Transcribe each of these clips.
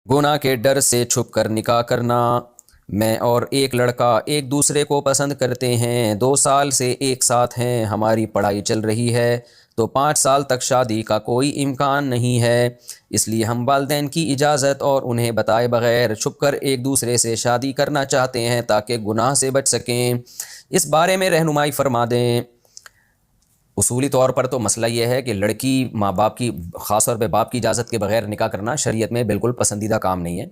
गुनाह के डर से छुप कर निकाह करना। मैं और एक लड़का एक दूसरे को पसंद करते हैं, 2 साल से एक साथ हैं, हमारी पढ़ाई चल रही है, तो 5 साल तक शादी का कोई इम्कान नहीं है। इसलिए हम वालिदैन की इजाज़त और उन्हें बताए बगैर छुप कर एक दूसरे से शादी करना चाहते हैं ताकि गुनाह से बच सकें। इस बारे में रहनुमाई फरमा दें। उसूली तौर पर तो मसला ये है कि लड़की माँ बाप की, ख़ास तौर पे बाप की इजाज़त के बगैर निकाह करना शरीयत में बिल्कुल पसंदीदा काम नहीं है।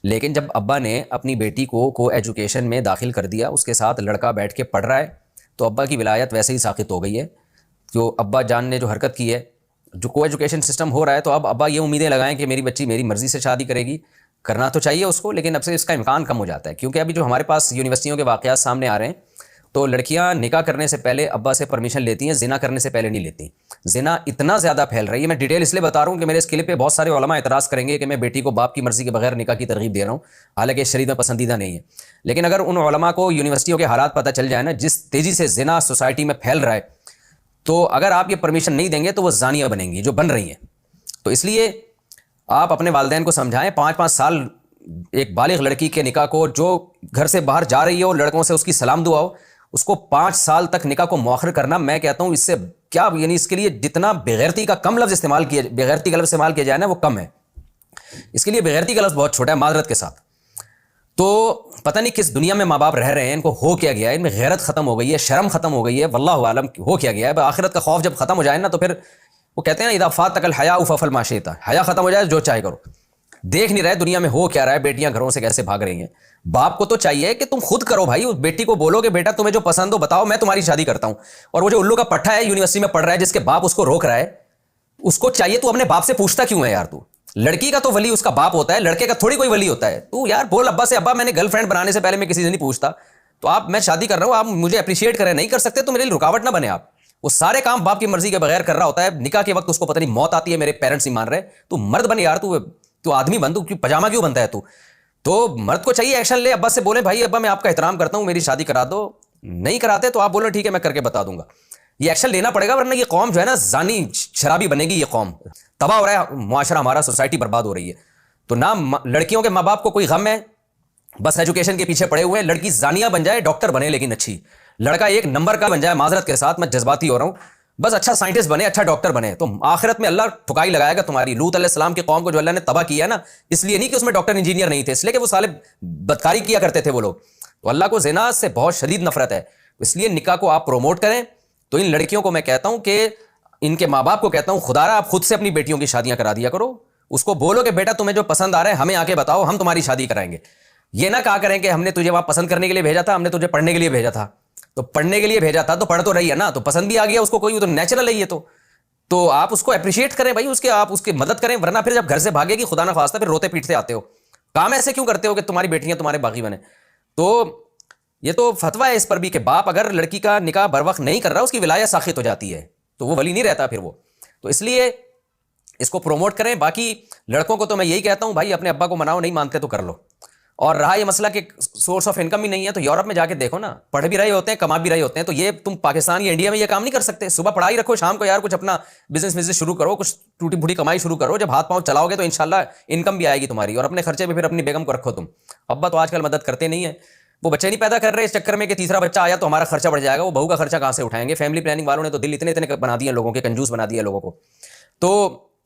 लेकिन जब अब्बा ने अपनी बेटी को एजुकेशन में दाखिल कर दिया, उसके साथ लड़का बैठ के पढ़ रहा है, तो अब्बा की विलायत वैसे ही साक़ित हो गई है। जो अब्बा जान ने जो हरकत की है, जो को एजुकेशन सिस्टम हो रहा है, तो अब अब्बा ये उम्मीदें लगाएं कि मेरी बच्ची मेरी मर्ज़ी से शादी करेगी। करना तो चाहिए उसको, लेकिन अब से इसका इम्कान कम हो जाता है, क्योंकि अभी जो हमारे पास यूनिवर्सिटियों के वाक़यात सामने आ रहे हैं, तो लड़कियां निकाह करने से पहले अब्बा से परमिशन लेती हैं, ज़िना करने से पहले नहीं लेती। ज़िना इतना ज़्यादा फैल रही है, मैं डिटेल इसलिए बता रहा हूँ कि मेरे इस क्लिप पे बहुत सारे उलमा एतराज़ करेंगे कि मैं बेटी को बाप की मर्ज़ी के बगैर निकाह की तरगीब दे रहा हूँ, हालांकि शरीयत में पसंदीदा नहीं है। लेकिन अगर उन उलमा को यूनिवर्सिटियों के हालात पता चल जाए ना, जिस तेज़ी से ज़िना सोसाइटी में फैल रहा है, तो अगर आप ये परमिशन नहीं देंगे तो वो ज़ानिया बनेंगी जो बन रही हैं। तो इसलिए आप अपने वालिदैन को समझाएं, 5-5 साल एक बालिग लड़की के निकाह को, जो घर से बाहर जा रही हो, लड़कों से उसकी सलाम दुआ हो, उसको 5 साल तक निकाह को मुअख्खर करना, मैं कहता हूँ इससे क्या, यानी इसके लिए जितना बेगैरती का कम लफ्ज़ इस्तेमाल किया, बेगैरती का लफ्ज़ इस्तेमाल किया जाए ना, वो कम है। इसके लिए बेगैरती का लफ्ज़ बहुत छोटा है, माजरत के साथ। तो पता नहीं किस दुनिया में माँ बाप रह रहे हैं, इनको हो क्या गया है, इनमें गैरत ख़त्म हो गई है, शर्म ख़त्म हो गई है, वल्लाहु आलम हो क्या गया है। आखिरत का खौफ जब ख़त्म हो जाए ना, तो फिर वो कहते हैं ना, इदा फातकल हया फफल माशेता, हया ख़त्म हो जाए जो चाहे करो। देख नहीं रहे दुनिया में हो क्या रहा है, बेटियां घरों से कैसे भाग रही हैं। बाप को तो चाहिए कि तुम खुद करो भाई, उस बेटी को बोलो कि बेटा तुम्हें जो पसंद हो बताओ, मैं तुम्हारी शादी करता हूं। और वो जो उल्लू का पट्टा है, यूनिवर्सिटी में पढ़ रहा है, जिसके बाप उसको रोक रहा है, उसको चाहिए तू अपने बाप से पूछता क्यों है यार? तू लड़की का तो वली उसका बाप होता है, लड़के का थोड़ी कोई वली होता है। तू यार बोल अब्बा से, अब्बा मैंने गर्लफ्रेंड बनाने से पहले मैं किसी से नहीं पूछता, तो आप, मैं शादी कर रहा हूं, आप मुझे अप्रिशिएट करें, नहीं कर सकते तो मेरे लिए रुकावट ना बने। आप वो सारे काम बाप की मर्जी के बगैर कर रहा होता है, निकाह के वक्त उसको पता नहीं मौत आती है, मेरे पेरेंट्स नहीं मान रहे। तू मर्द बन यार, तू आदमी बन, तू पजामा क्यों बनता है तू? तो मर्द को चाहिए एक्शन ले, अब्बा से बोले भाई अब्बा मैं आपका एहतराम करता हूं, मेरी शादी करा दो। नहीं कराते तो आप बोलो ठीक है मैं करके बता दूंगा। ये एक्शन लेना पड़ेगा, वरना ये कौम जो है ना, जानी शराबी बनेगी, ये कौम तबाह हो रहा है, मुआशरा हमारा, सोसाइटी बर्बाद हो रही है। तो ना लड़कियों के माँ बाप को कोई गम है, बस एजुकेशन के पीछे पड़े हुए हैं। लड़की जानिया बन जाए, डॉक्टर बने लेकिन अच्छी, लड़का एक नंबर का बन जाए, माजरत के साथ मैं जज्बाती हो रहा हूं, बस अच्छा साइंटिस्ट बने, अच्छा डॉक्टर बने, तो आखिरत में अल्लाह ठुकाई लगाएगा तुम्हारी। लूत अलैहिस्सलाम की कौम को जो अल्लाह ने तबाह किया ना, इसलिए नहीं कि उसमें डॉक्टर इंजीनियर नहीं थे, इसलिए कि वो साले बदकारी किया करते थे वो लोग। तो अल्लाह को ज़िना से बहुत शदीद नफरत है, इसलिए निकाह को आप प्रोमोट करें। तो इन लड़कियों को मैं कहता हूं कि इनके माँ बाप को कहता हूं, खुदारा आप खुद से अपनी बेटियों की शादियां करा दिया करो। उसको बोलो कि बेटा तुम्हें जो पसंद आ रहा है हमें आके बताओ, हम तुम्हारी शादी कराएंगे। ये ना कहा करें कि हमने तुझे वहां पसंद करने के लिए भेजा था, हमने तुझे पढ़ने के लिए भेजा था। तो पढ़ने के लिए भेजा था तो पढ़ तो रही है ना, तो पसंद भी आ गया उसको, कोई तो नेचुरल है ये। तो आप उसको अप्रिशिएट करें भाई, उसके आप उसकी मदद करें, वरना फिर जब घर से भागेगी खुदा ना खास्ता फिर रोते पीटते आते हो। काम ऐसे क्यों करते हो कि तुम्हारी बेटियां तुम्हारे बागी बने? तो ये तो फतवा है इस पर भी कि बाप अगर लड़की का निकाह बर वक्त नहीं कर रहा, उसकी विलायत साखित हो जाती है, तो वो वली नहीं रहता फिर वो। तो इसलिए इसको प्रोमोट करें। बाकी लड़कों को तो मैं यही कहता हूं भाई, अपने अब्बा को मनाओ, नहीं मानते तो कर लो। और रहा ये मसला कि सोर्स ऑफ इनकम ही नहीं है, तो यूरोप में जाके देखो ना, पढ़ भी रहे होते हैं, कमा भी रहे होते हैं। तो ये तुम पाकिस्तान या इंडिया में ये काम नहीं कर सकते। सुबह पढ़ाई रखो, शाम को यार कुछ अपना बिजनेस शुरू करो, कुछ टूटी फूटी कमाई शुरू करो। जब हाथ पांव चलाओगे तो इंशाल्लाह इनकम भी आएगी तुम्हारी, और अपने खर्चे पे फिर अपनी बेगम को रखो तुम। अब्बा तो आजकल मदद करते नहीं है, वो बच्चे नहीं पैदा कर रहे इस चक्कर में कि तीसरा बच्चा आया तो हमारा खर्चा बढ़ जाएगा। वो बहू का खर्चा कहां से उठाएंगे? फैमिली प्लानिंग वालों ने तो दिल इतने इतने बना दिए लोगों के, कंजूस बना दिया लोगों को। तो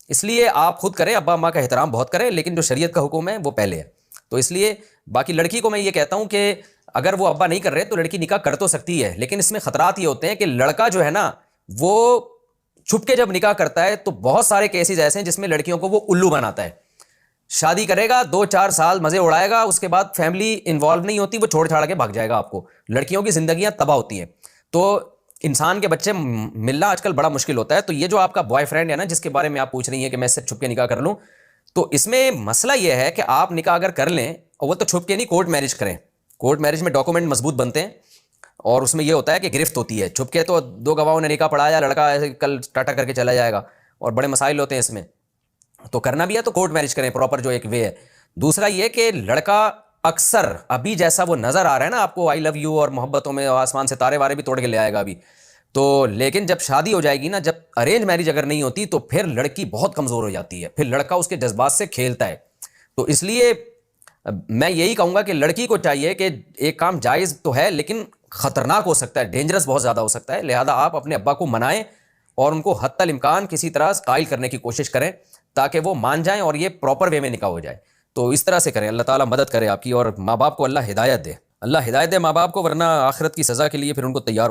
इसलिए आप खुद करें, अब्बा अम्मा का एहतराम बहुत करें, लेकिन जो शरीयत का हुक्म है वो पहले है। तो इसलिए बाकी लड़की को मैं ये कहता हूं कि अगर वो अब्बा नहीं कर रहे तो लड़की निकाह कर तो सकती है, लेकिन इसमें खतरात ये होते हैं कि लड़का जो है ना, वो छुप के जब निकाह करता है तो बहुत सारे केसेस ऐसे हैं जिसमें लड़कियों को वो उल्लू बनाता है। शादी करेगा, 2-4 साल मजे उड़ाएगा, उसके बाद फैमिली इन्वॉल्व नहीं होती, वो छोड़ छाड़ के भाग जाएगा आपको। लड़कियों की जिंदगियां तबाह होती हैं। तो इंसान के बच्चे मिलना आजकल बड़ा मुश्किल होता है। तो ये जो आपका बॉयफ्रेंड है ना, जिसके बारे में आप पूछ रही हैं कि मैं इससे छुप के निकाह कर लूं, तो इसमें मसला यह है कि आप निकाह अगर कर लें, और वो तो छुप के नहीं, कोर्ट मैरिज करें। कोर्ट मैरिज में डॉक्यूमेंट मजबूत बनते हैं, और उसमें यह होता है कि गिरफ्त होती है। छुप के तो 2 गवाहों ने निकाह पढ़ाया, लड़का ऐसे कल टाटा करके चला जाएगा, और बड़े मसाइल होते हैं इसमें। तो करना भी है तो कोर्ट मैरिज करें, प्रॉपर जो एक वे है। दूसरा ये कि लड़का अक्सर अभी जैसा वो नज़र आ रहा है ना आपको, आई लव यू और मोहब्बतों में आसमान से तारे वारे भी तोड़ के ले आएगा अभी तो। लेकिन जब शादी हो जाएगी ना, जब अरेंज मैरिज अगर नहीं होती, तो फिर लड़की बहुत कमज़ोर हो जाती है, फिर लड़का उसके जज्बात से खेलता है। تو اس لیے میں یہی کہوں گا کہ لڑکی کو چاہیے کہ ایک کام جائز تو ہے لیکن خطرناک ہو سکتا ہے، ڈینجرس بہت زیادہ ہو سکتا ہے، لہذا آپ اپنے ابا کو منائیں اور ان کو حتی الامکان کسی طرح قائل کرنے کی کوشش کریں تاکہ وہ مان جائیں اور یہ پراپر وے میں نکاح ہو جائے. تو اس طرح سے کریں. اللہ تعالیٰ مدد کرے آپ کی، اور ماں باپ کو اللہ ہدایت دے. اللہ ہدایت دے ماں باپ کو، ورنہ آخرت کی سزا کے لیے پھر ان کو تیار